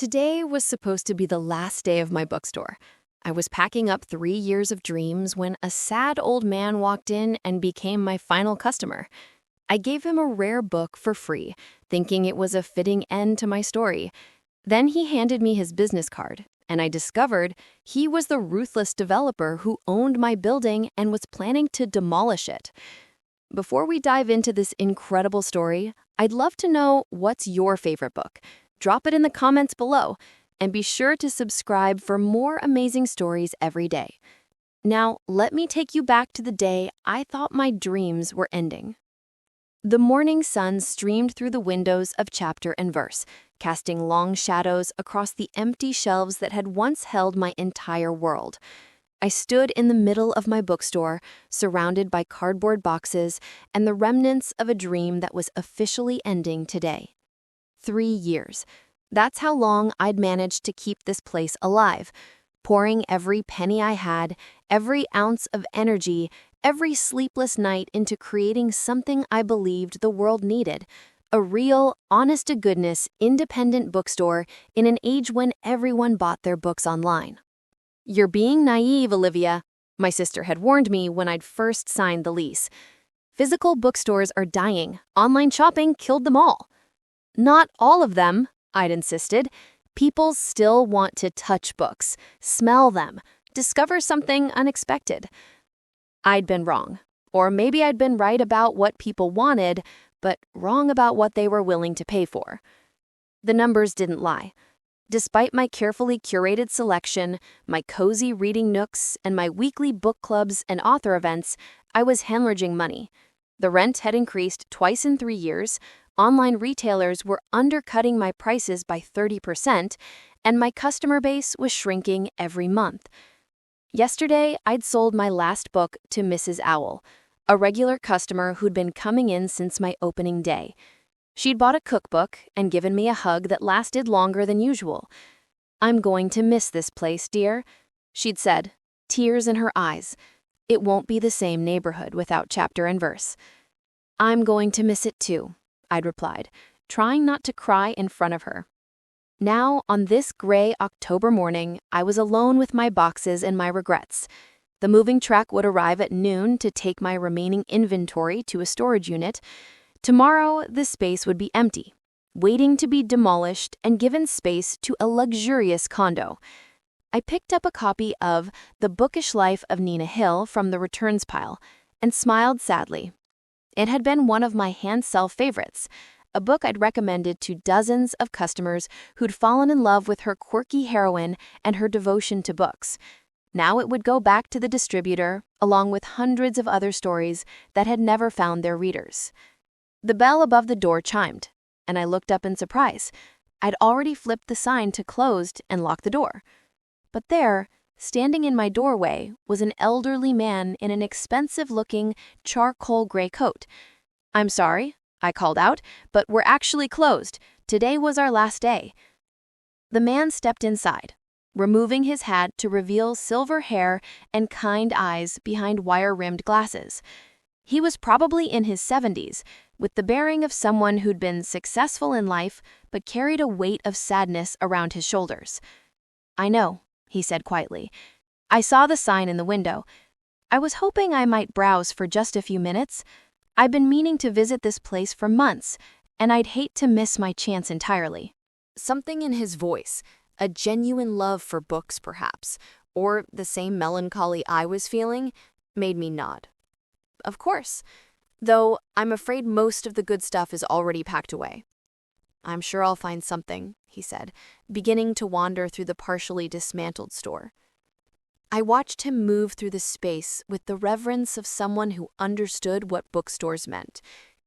Today was supposed to be the last day of my bookstore. I was packing up 3 years of dreams when a sad old man walked in and became my final customer. I gave him a rare book for free, thinking it was a fitting end to my story. Then he handed me his business card, and I discovered he was the ruthless developer who owned my building and was planning to demolish it. Before we dive into this incredible story, I'd love to know, what's your favorite book? Drop it in the comments below, and be sure to subscribe for more amazing stories every day. Now, let me take you back to the day I thought my dreams were ending. The morning sun streamed through the windows of chapter and verse, casting long shadows across the empty shelves that had once held my entire world. I stood in the middle of my bookstore, surrounded by cardboard boxes and the remnants of a dream that was officially ending today. 3 years. That's how long I'd managed to keep this place alive, pouring every penny I had, every ounce of energy, every sleepless night into creating something I believed the world needed. A real, honest-to-goodness, independent bookstore in an age when everyone bought their books online. "You're being naive, Olivia," my sister had warned me when I'd first signed the lease. "Physical bookstores are dying. Online shopping killed them all." "Not all of them," I'd insisted. "People still want to touch books, smell them, discover something unexpected." I'd been wrong. Or maybe I'd been right about what people wanted, but wrong about what they were willing to pay for. The numbers didn't lie. Despite my carefully curated selection, my cozy reading nooks, and my weekly book clubs and author events, I was hemorrhaging money. The rent had increased twice in 3 years, online retailers were undercutting my prices by 30%, and my customer base was shrinking every month. Yesterday, I'd sold my last book to Mrs. Owl, a regular customer who'd been coming in since my opening day. She'd bought a cookbook and given me a hug that lasted longer than usual. "I'm going to miss this place, dear," she'd said, tears in her eyes. "It won't be the same neighborhood without chapter and verse." "I'm going to miss it too," I'd replied, trying not to cry in front of her. Now, on this gray October morning, I was alone with my boxes and my regrets. The moving truck would arrive at noon to take my remaining inventory to a storage unit. Tomorrow, the space would be empty, waiting to be demolished and given space to a luxurious condo. I picked up a copy of The Bookish Life of Nina Hill from the returns pile and smiled sadly. It had been one of my hand-sell favorites, a book I'd recommended to dozens of customers who'd fallen in love with her quirky heroine and her devotion to books. Now it would go back to the distributor, along with hundreds of other stories that had never found their readers. The bell above the door chimed, and I looked up in surprise. I'd already flipped the sign to closed and locked the door. But there, standing in my doorway, was an elderly man in an expensive-looking charcoal gray coat. "I'm sorry," I called out, "but we're actually closed. Today was our last day." The man stepped inside, removing his hat to reveal silver hair and kind eyes behind wire-rimmed glasses. He was probably in his 70s, with the bearing of someone who'd been successful in life but carried a weight of sadness around his shoulders. "I know," he said quietly. "I saw the sign in the window. I was hoping I might browse for just a few minutes. I've been meaning to visit this place for months, and I'd hate to miss my chance entirely." Something in his voice, a genuine love for books perhaps, or the same melancholy I was feeling, made me nod. "Of course, though I'm afraid most of the good stuff is already packed away." "I'm sure I'll find something," he said, beginning to wander through the partially dismantled store. I watched him move through the space with the reverence of someone who understood what bookstores meant.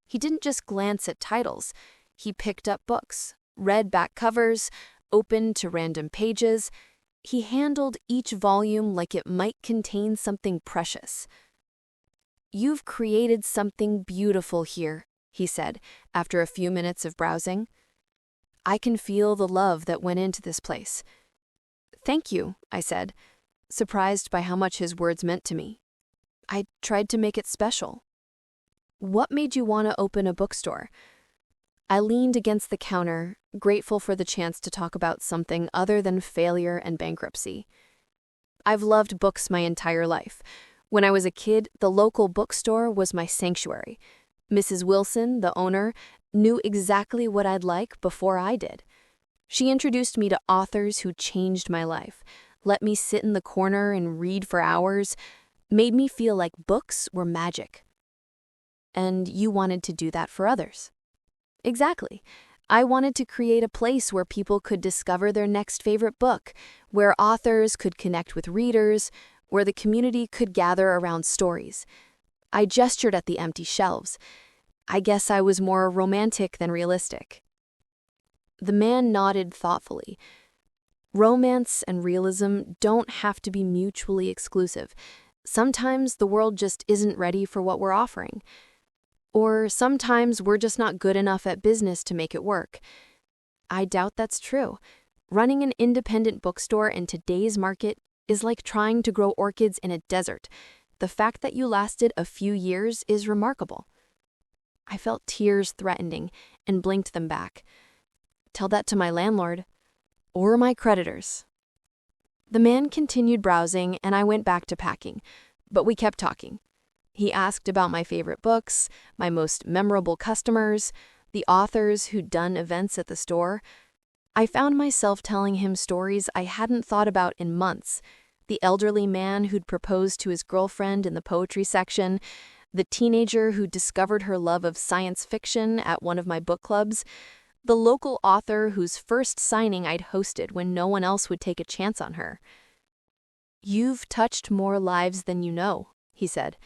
He didn't just glance at titles. He picked up books, read back covers, opened to random pages. He handled each volume like it might contain something precious. "You've created something beautiful here," he said, after a few minutes of browsing. "I can feel the love that went into this place." "Thank you," I said, surprised by how much his words meant to me. "I tried to make it special." "What made you want to open a bookstore?" I leaned against the counter, grateful for the chance to talk about something other than failure and bankruptcy. I've loved books my entire life. When I was a kid, the local bookstore was my sanctuary. Mrs. Wilson, the owner, knew exactly what I'd like before I did. She introduced me to authors who changed my life, let me sit in the corner and read for hours, made me feel like books were magic. And you wanted to do that for others. Exactly. I wanted to create a place where people could discover their next favorite book, where authors could connect with readers, where the community could gather around stories. I gestured at the empty shelves. I guess I was more romantic than realistic. The man nodded thoughtfully. Romance and realism don't have to be mutually exclusive. Sometimes the world just isn't ready for what we're offering. Or sometimes we're just not good enough at business to make it work. I doubt that's true. Running an independent bookstore in today's market is like trying to grow orchids in a desert. The fact that you lasted a few years is remarkable. I felt tears threatening and blinked them back. Tell that to my landlord. Or my creditors. The man continued browsing and I went back to packing, but we kept talking. He asked about my favorite books, my most memorable customers, the authors who'd done events at the store. I found myself telling him stories I hadn't thought about in months. The elderly man who'd proposed to his girlfriend in the poetry section, the teenager who discovered her love of science fiction at one of my book clubs, the local author whose first signing I'd hosted when no one else would take a chance on her. "You've touched more lives than you know," he said.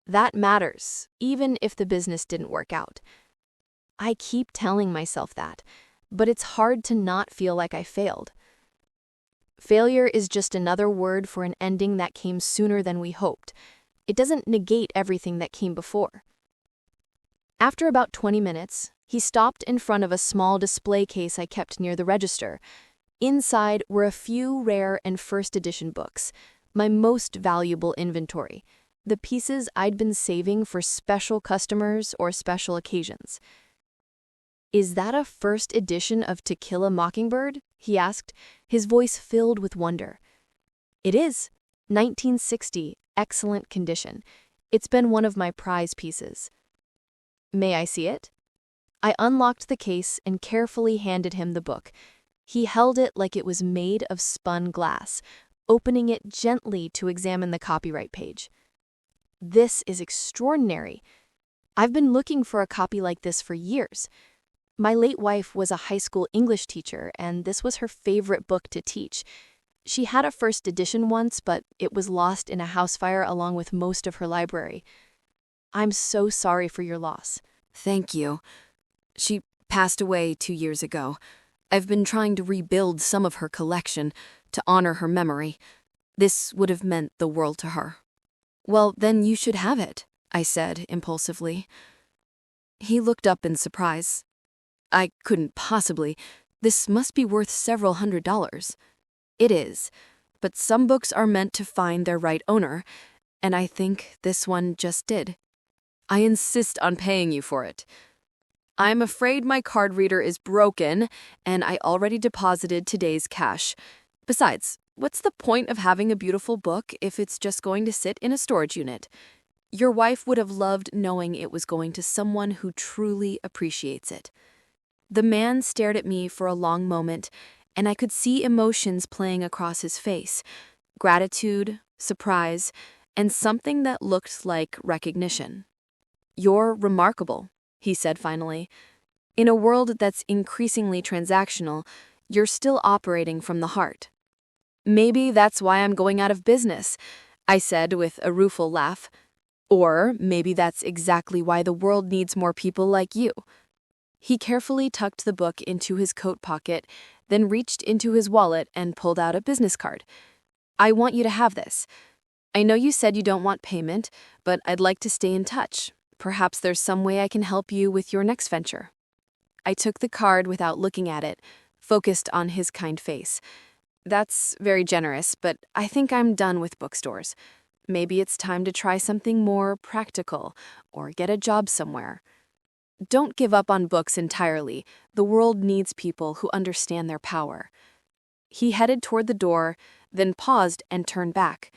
"That matters, even if the business didn't work out." I keep telling myself that, but it's hard to not feel like I failed. Failure is just another word for an ending that came sooner than we hoped. It doesn't negate everything that came before. After about 20 minutes, he stopped in front of a small display case I kept near the register. Inside were a few rare and first edition books, my most valuable inventory, the pieces I'd been saving for special customers or special occasions. "Is that a first edition of To Kill a Mockingbird?" he asked, his voice filled with wonder. "It is. 1960, excellent condition. It's been one of my prize pieces." "May I see it?" I unlocked the case and carefully handed him the book. He held it like it was made of spun glass, opening it gently to examine the copyright page. "This is extraordinary. I've been looking for a copy like this for years. My late wife was a high school English teacher, and this was her favorite book to teach. She had a first edition once, but it was lost in a house fire along with most of her library. I'm so sorry for your loss." "Thank you. She passed away 2 years ago. I've been trying to rebuild some of her collection to honor her memory. This would have meant the world to her." "Well, then you should have it," I said impulsively. He looked up in surprise. "I couldn't possibly. This must be worth several $100s. "It is, but some books are meant to find their right owner, and I think this one just did. I insist on paying you for it. I'm afraid my card reader is broken, and I already deposited today's cash. Besides, what's the point of having a beautiful book if it's just going to sit in a storage unit? Your wife would have loved knowing it was going to someone who truly appreciates it." The man stared at me for a long moment, and I could see emotions playing across his face: gratitude, surprise, and something that looked like recognition. "You're remarkable," he said finally. "In a world that's increasingly transactional, you're still operating from the heart." "Maybe that's why I'm going out of business," I said with a rueful laugh. "Or maybe that's exactly why the world needs more people like you." He carefully tucked the book into his coat pocket, then reached into his wallet and pulled out a business card. "I want you to have this. I know you said you don't want payment, but I'd like to stay in touch. Perhaps there's some way I can help you with your next venture." I took the card without looking at it, focused on his kind face. "That's very generous, but I think I'm done with bookstores. Maybe it's time to try something more practical or get a job somewhere." Don't give up on books entirely. The world needs people who understand their power. He headed toward the door, then paused and turned back.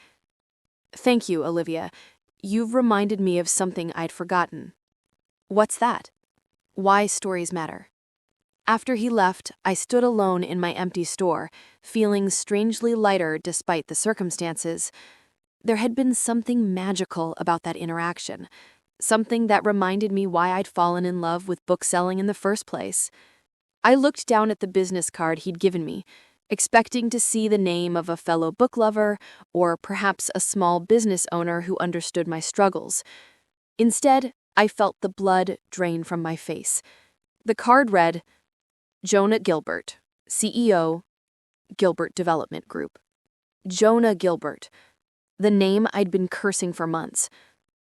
Thank you, Olivia. You've reminded me of something I'd forgotten. What's that? Why stories matter. After he left, I stood alone in my empty store, feeling strangely lighter despite the circumstances. There had been something magical about that interaction, something that reminded me why I'd fallen in love with bookselling in the first place. I looked down at the business card he'd given me, expecting to see the name of a fellow book lover or perhaps a small business owner who understood my struggles. Instead, I felt the blood drain from my face. The card read, Jonah Gilbert, CEO, Gilbert Development Group. Jonah Gilbert, the name I'd been cursing for months.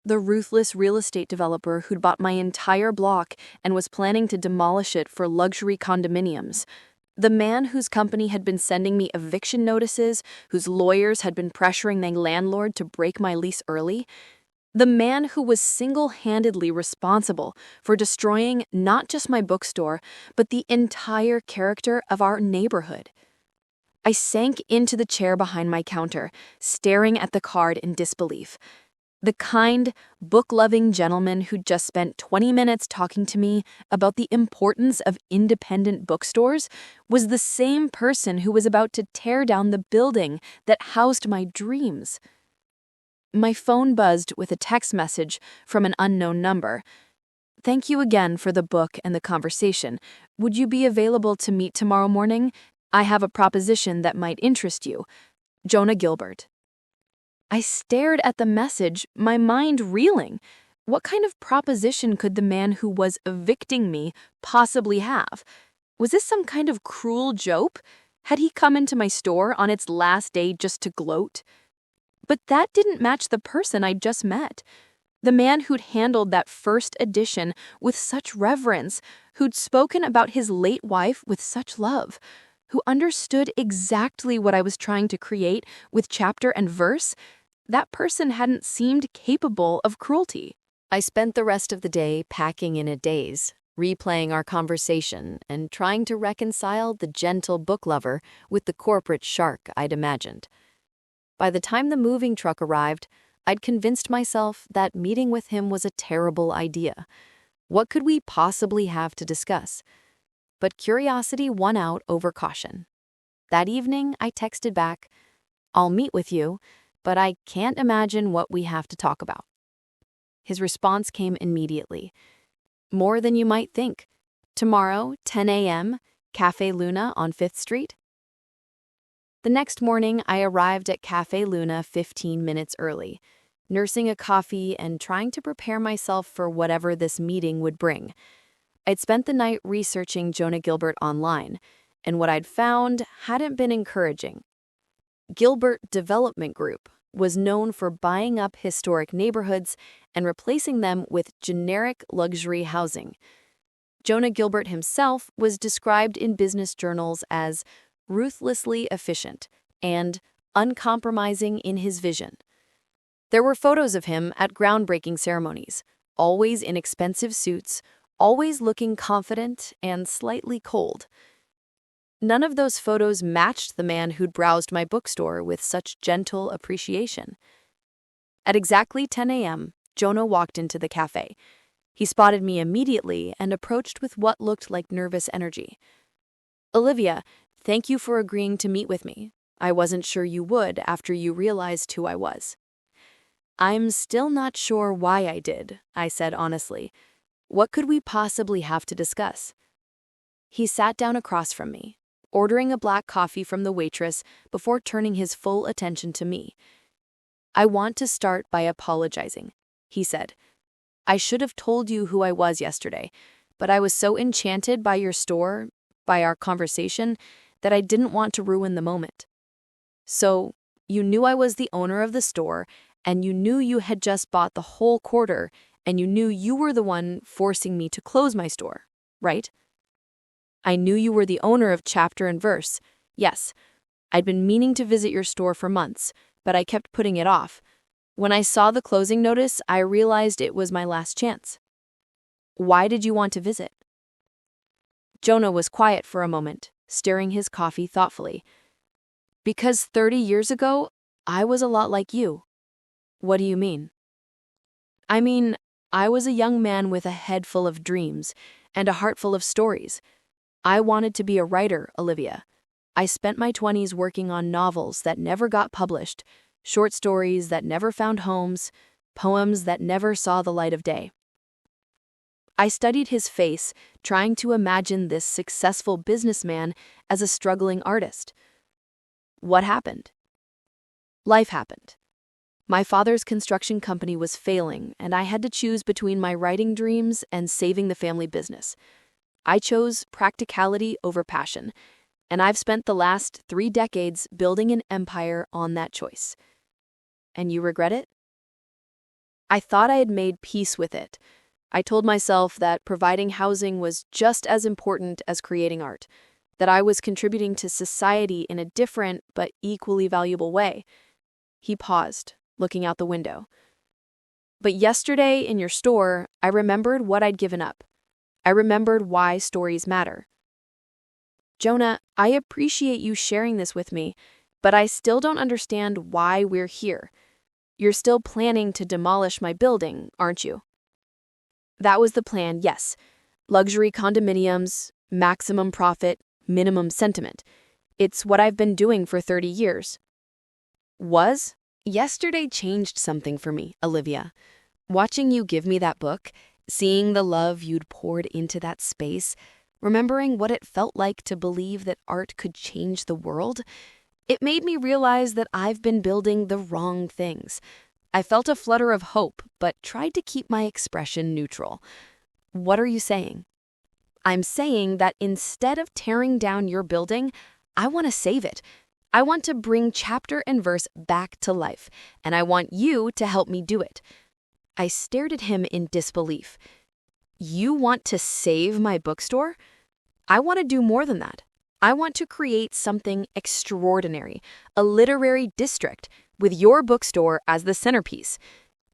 The ruthless real estate developer who'd bought my entire block and was planning to demolish it for luxury condominiums. The man whose company had been sending me eviction notices, whose lawyers had been pressuring the landlord to break my lease early. The man who was single-handedly responsible for destroying not just my bookstore, but the entire character of our neighborhood. I sank into the chair behind my counter, staring at the card in disbelief. The kind, book-loving gentleman who'd just spent 20 minutes talking to me about the importance of independent bookstores was the same person who was about to tear down the building that housed my dreams. My phone buzzed with a text message from an unknown number. Thank you again for the book and the conversation. Would you be available to meet tomorrow morning? I have a proposition that might interest you. Jonah Gilbert. I stared at the message, my mind reeling. What kind of proposition could the man who was evicting me possibly have? Was this some kind of cruel joke? Had he come into my store on its last day just to gloat? But that didn't match the person I'd just met. The man who'd handled that first edition with such reverence, who'd spoken about his late wife with such love, who understood exactly what I was trying to create with chapter and verse, that person hadn't seemed capable of cruelty. I spent the rest of the day packing in a daze, replaying our conversation and trying to reconcile the gentle book lover with the corporate shark I'd imagined. By the time the moving truck arrived, I'd convinced myself that meeting with him was a terrible idea. What could we possibly have to discuss? But curiosity won out over caution. That evening, I texted back, I'll meet with you, but I can't imagine what we have to talk about. His response came immediately. More than you might think. Tomorrow, 10 a.m., Cafe Luna on 5th Street. The next morning, I arrived at Cafe Luna 15 minutes early, nursing a coffee and trying to prepare myself for whatever this meeting would bring. I'd spent the night researching Jonah Gilbert online, and what I'd found hadn't been encouraging. Gilbert Development Group was known for buying up historic neighborhoods and replacing them with generic luxury housing. Jonah Gilbert himself was described in business journals as ruthlessly efficient and uncompromising in his vision. There were photos of him at groundbreaking ceremonies, always in expensive suits, always looking confident and slightly cold. None of those photos matched the man who'd browsed my bookstore with such gentle appreciation. At exactly 10 a.m., Jonah walked into the cafe. He spotted me immediately and approached with what looked like nervous energy. Olivia, thank you for agreeing to meet with me. I wasn't sure you would after you realized who I was. I'm still not sure why I did, I said honestly. What could we possibly have to discuss? He sat down across from me, ordering a black coffee from the waitress before turning his full attention to me. I want to start by apologizing, he said. I should have told you who I was yesterday, but I was so enchanted by your store, by our conversation, that I didn't want to ruin the moment. So, you knew I was the owner of the store, and you knew you had just bought the whole quarter, and you knew you were the one forcing me to close my store, right? I knew you were the owner of chapter and verse. Yes, I'd been meaning to visit your store for months, but I kept putting it off. When I saw the closing notice, I realized it was my last chance. Why did you want to visit? Jonah was quiet for a moment, stirring his coffee thoughtfully. Because 30 years ago, I was a lot like you. What do you mean? I mean, I was a young man with a head full of dreams and a heart full of stories. I wanted to be a writer, Olivia. I spent my 20s working on novels that never got published, short stories that never found homes, poems that never saw the light of day. I studied his face, trying to imagine this successful businessman as a struggling artist. What happened? Life happened. My father's construction company was failing, and I had to choose between my writing dreams and saving the family business. I chose practicality over passion, and I've spent the last 3 decades building an empire on that choice. And you regret it? I thought I had made peace with it. I told myself that providing housing was just as important as creating art, that I was contributing to society in a different but equally valuable way. He paused, looking out the window. But yesterday in your store, I remembered what I'd given up. I remembered why stories matter. Jonah, I appreciate you sharing this with me, but I still don't understand why we're here. You're still planning to demolish my building, aren't you? That was the plan, yes. Luxury condominiums, maximum profit, minimum sentiment. It's what I've been doing for 30 years. Was? Yesterday changed something for me, Olivia. Watching you give me that book, seeing the love you'd poured into that space, remembering what it felt like to believe that art could change the world, it made me realize that I've been building the wrong things. I felt a flutter of hope, but tried to keep my expression neutral. What are you saying? I'm saying that instead of tearing down your building, I want to save it. I want to bring chapter and verse back to life, and I want you to help me do it. I stared at him in disbelief. You want to save my bookstore? I want to do more than that. I want to create something extraordinary, a literary district, with your bookstore as the centerpiece.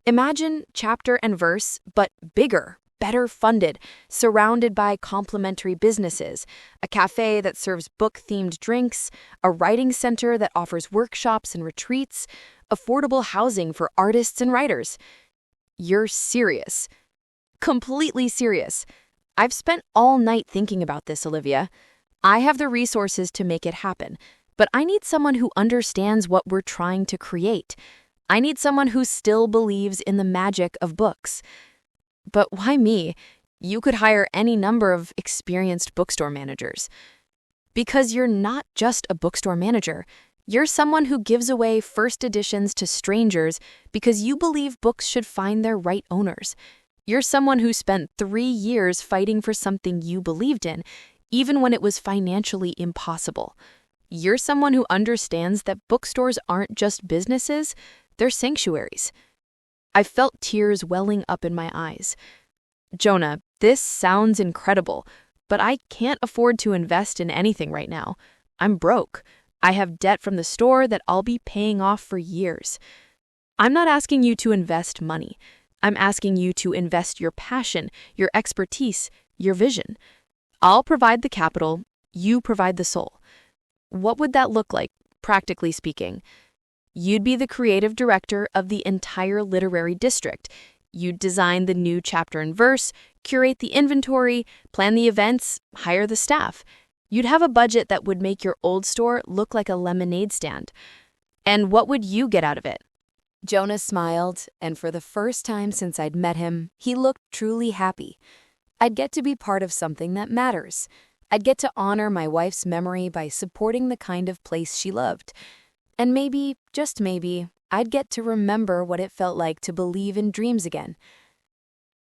Imagine chapter and verse, but bigger, better funded, surrounded by complementary businesses, a cafe that serves book-themed drinks, a writing center that offers workshops and retreats, affordable housing for artists and writers. You're serious. Completely serious. I've spent all night thinking about this, Olivia. I have the resources to make it happen, but I need someone who understands what we're trying to create. I need someone who still believes in the magic of books. But why me? You could hire any number of experienced bookstore managers. Because you're not just a bookstore manager. You're someone who gives away first editions to strangers because you believe books should find their right owners. You're someone who spent 3 years fighting for something you believed in, even when it was financially impossible. You're someone who understands that bookstores aren't just businesses, they're sanctuaries. I felt tears welling up in my eyes. Jonah, this sounds incredible, but I can't afford to invest in anything right now. I'm broke. I have debt from the store that I'll be paying off for years. I'm not asking you to invest money. I'm asking you to invest your passion, your expertise, your vision. I'll provide the capital, you provide the soul. What would that look like, practically speaking? You'd be the creative director of the entire literary district. You'd design the new chapter and verse, curate the inventory, plan the events, hire the staff. You'd have a budget that would make your old store look like a lemonade stand. And what would you get out of it? Jonah smiled, and for the first time since I'd met him, he looked truly happy. I'd get to be part of something that matters. I'd get to honor my wife's memory by supporting the kind of place she loved. And maybe, just maybe, I'd get to remember what it felt like to believe in dreams again.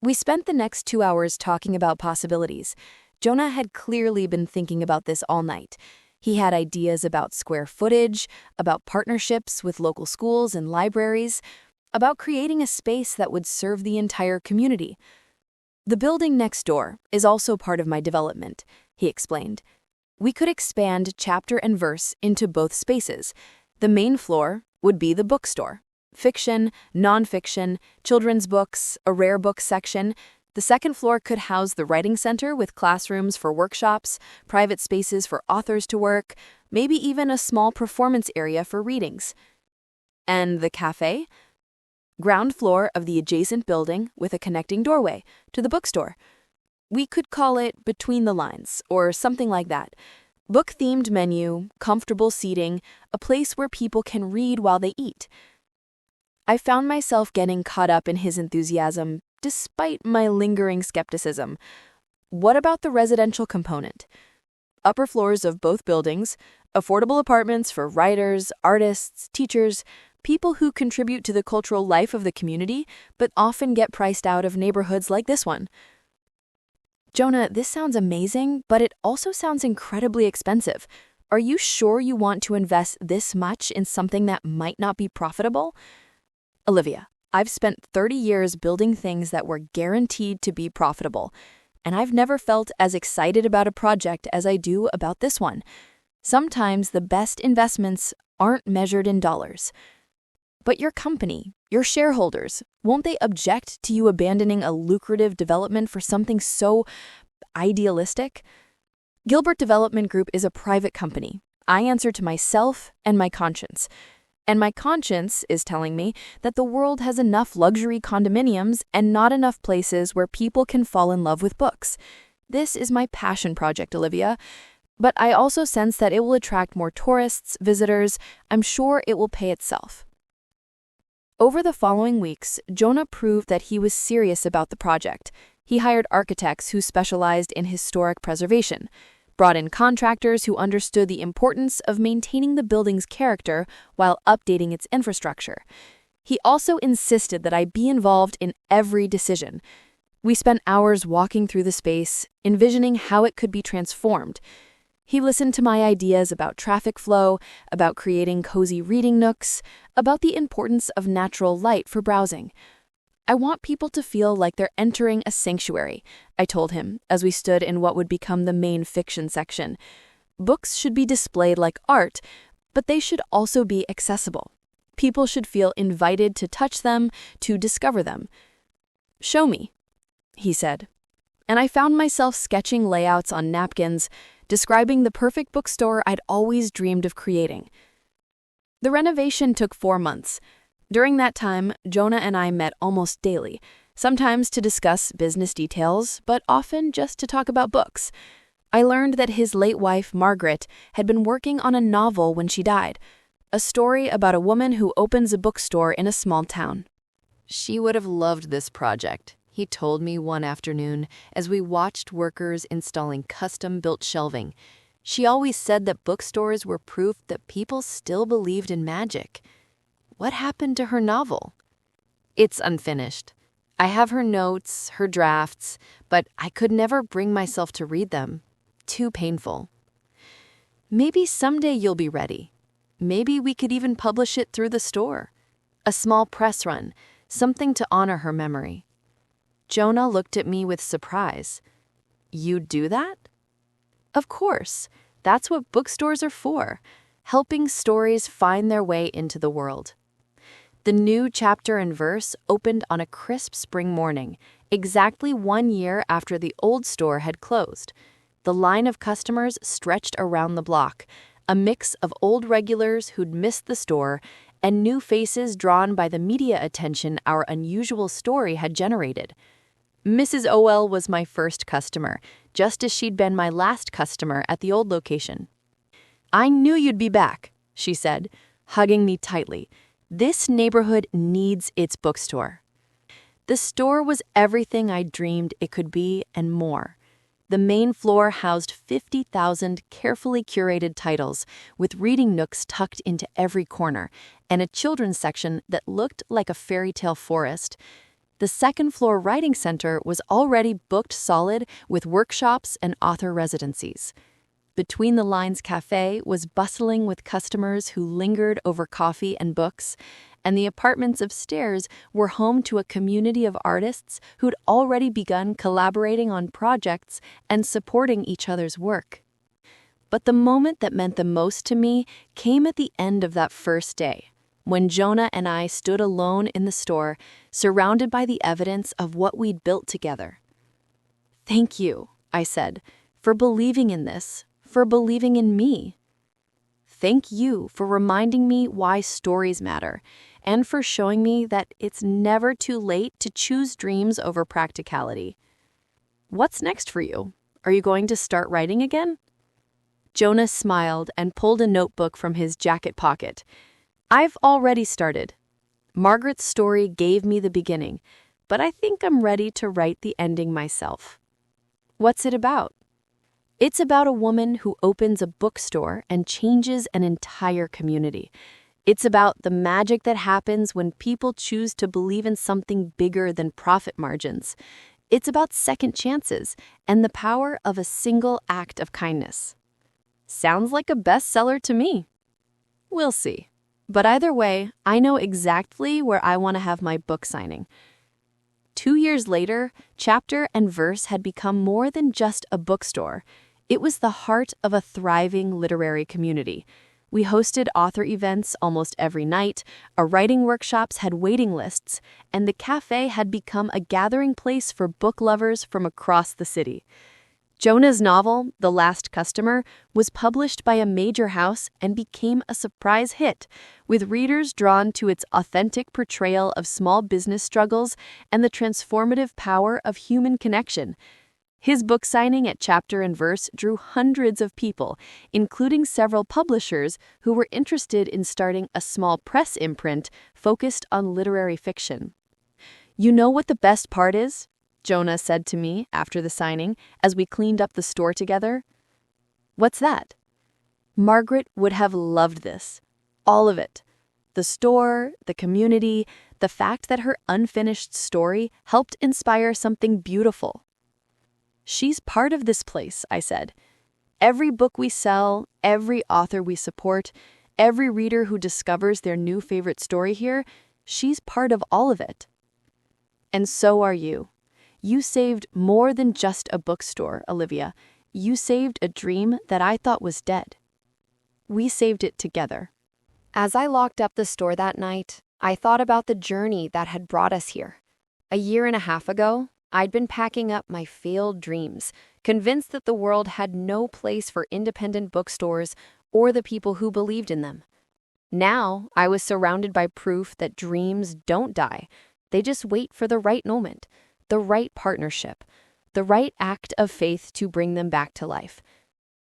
We spent the next 2 hours talking about possibilities. Jonah had clearly been thinking about this all night. He had ideas about square footage, about partnerships with local schools and libraries, about creating a space that would serve the entire community. The building next door is also part of my development, he explained. We could expand chapter and verse into both spaces. The main floor would be the bookstore. Fiction, nonfiction, children's books, a rare book section. The second floor could house the writing center with classrooms for workshops, private spaces for authors to work, maybe even a small performance area for readings. And the cafe? Ground floor of the adjacent building with a connecting doorway to the bookstore. We could call it Between the Lines or something like that. Book-themed menu, comfortable seating, a place where people can read while they eat. I found myself getting caught up in his enthusiasm, despite my lingering skepticism. What about the residential component? Upper floors of both buildings, affordable apartments for writers, artists, teachers, people who contribute to the cultural life of the community, but often get priced out of neighborhoods like this one. Jonah, this sounds amazing, but it also sounds incredibly expensive. Are you sure you want to invest this much in something that might not be profitable? Olivia, I've spent 30 years building things that were guaranteed to be profitable, and I've never felt as excited about a project as I do about this one. Sometimes the best investments aren't measured in dollars. But your company, your shareholders, won't they object to you abandoning a lucrative development for something so idealistic? Gilbert Development Group is a private company. I answer to myself and my conscience. And my conscience is telling me that the world has enough luxury condominiums and not enough places where people can fall in love with books. This is my passion project, Olivia. But I also sense that it will attract more tourists, visitors. I'm sure it will pay itself. Over the following weeks, Jonah proved that he was serious about the project. He hired architects who specialized in historic preservation, brought in contractors who understood the importance of maintaining the building's character while updating its infrastructure. He also insisted that I be involved in every decision. We spent hours walking through the space, envisioning how it could be transformed. He listened to my ideas about traffic flow, about creating cozy reading nooks, about the importance of natural light for browsing. I want people to feel like they're entering a sanctuary, I told him as we stood in what would become the main fiction section. Books should be displayed like art, but they should also be accessible. People should feel invited to touch them, to discover them. Show me, he said. And I found myself sketching layouts on napkins, describing the perfect bookstore I'd always dreamed of creating. The renovation took 4 months. During that time, Jonah and I met almost daily, sometimes to discuss business details, but often just to talk about books. I learned that his late wife, Margaret, had been working on a novel when she died, a story about a woman who opens a bookstore in a small town. She would have loved this project, he told me one afternoon as we watched workers installing custom-built shelving. She always said that bookstores were proof that people still believed in magic. What happened to her novel? It's unfinished. I have her notes, her drafts, but I could never bring myself to read them. Too painful. Maybe someday you'll be ready. Maybe we could even publish it through the store. A small press run, something to honor her memory. Jonah looked at me with surprise. You'd do that? Of course. That's what bookstores are for, helping stories find their way into the world. The new chapter and verse opened on a crisp spring morning, exactly 1 year after the old store had closed. The line of customers stretched around the block, a mix of old regulars who'd missed the store and new faces drawn by the media attention our unusual story had generated. Mrs. O.L. was my first customer, just as she'd been my last customer at the old location. I knew you'd be back, she said, hugging me tightly. This neighborhood needs its bookstore. The store was everything I dreamed it could be and more. The main floor housed 50,000 carefully curated titles, with reading nooks tucked into every corner, and a children's section that looked like a fairy tale forest. The second-floor writing center was already booked solid with workshops and author residencies. Between the Lines Cafe was bustling with customers who lingered over coffee and books, and the apartments upstairs were home to a community of artists who'd already begun collaborating on projects and supporting each other's work. But the moment that meant the most to me came at the end of that first day, when Jonah and I stood alone in the store, surrounded by the evidence of what we'd built together. Thank you, I said, for believing in this, for believing in me. Thank you for reminding me why stories matter, and for showing me that it's never too late to choose dreams over practicality. What's next for you? Are you going to start writing again? Jonas smiled and pulled a notebook from his jacket pocket. I've already started. Margaret's story gave me the beginning, but I think I'm ready to write the ending myself. What's it about? It's about a woman who opens a bookstore and changes an entire community. It's about the magic that happens when people choose to believe in something bigger than profit margins. It's about second chances and the power of a single act of kindness. Sounds like a bestseller to me. We'll see. But either way, I know exactly where I want to have my book signing. 2 years later, Chapter and Verse had become more than just a bookstore. It was the heart of a thriving literary community. We hosted author events almost every night, our writing workshops had waiting lists, and the cafe had become a gathering place for book lovers from across the city. Jonah's novel, The Last Customer, was published by a major house and became a surprise hit, with readers drawn to its authentic portrayal of small business struggles and the transformative power of human connection. His book signing at Chapter and Verse drew hundreds of people, including several publishers who were interested in starting a small press imprint focused on literary fiction. You know what the best part is? Jonah said to me after the signing as we cleaned up the store together. What's that? Margaret would have loved this. All of it. The store, the community, the fact that her unfinished story helped inspire something beautiful. She's part of this place, I said. Every book we sell, every author we support, every reader who discovers their new favorite story here, she's part of all of it. And so are you. You saved more than just a bookstore, Olivia. You saved a dream that I thought was dead. We saved it together. As I locked up the store that night, I thought about the journey that had brought us here. A year and a half ago, I'd been packing up my failed dreams, convinced that the world had no place for independent bookstores or the people who believed in them. Now, I was surrounded by proof that dreams don't die. They just wait for the right moment, the right partnership, the right act of faith to bring them back to life.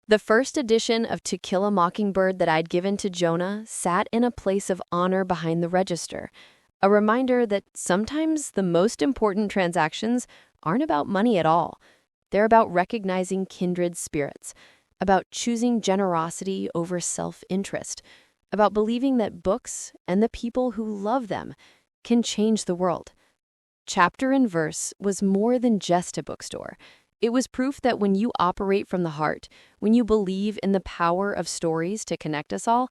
The first edition of To Kill a Mockingbird that I'd given to Jonah sat in a place of honor behind the register, a reminder that sometimes the most important transactions aren't about money at all. They're about recognizing kindred spirits, about choosing generosity over self-interest, about believing that books and the people who love them can change the world. Chapter and Verse was more than just a bookstore. It was proof that when you operate from the heart, when you believe in the power of stories to connect us all,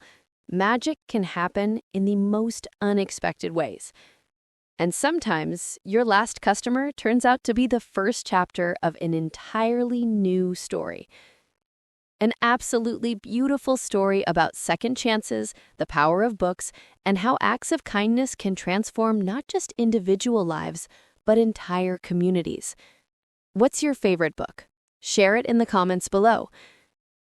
magic can happen in the most unexpected ways. And sometimes your last customer turns out to be the first chapter of an entirely new story. An absolutely beautiful story about second chances, the power of books, and how acts of kindness can transform not just individual lives, but entire communities. What's your favorite book? Share it in the comments below.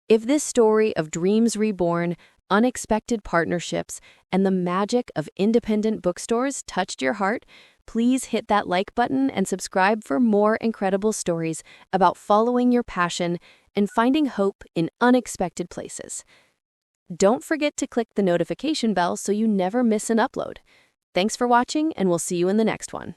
If this story of dreams reborn, unexpected partnerships, and the magic of independent bookstores touched your heart, please hit that like button and subscribe for more incredible stories about following your passion and finding hope in unexpected places. Don't forget to click the notification bell so you never miss an upload. Thanks for watching, and we'll see you in the next one.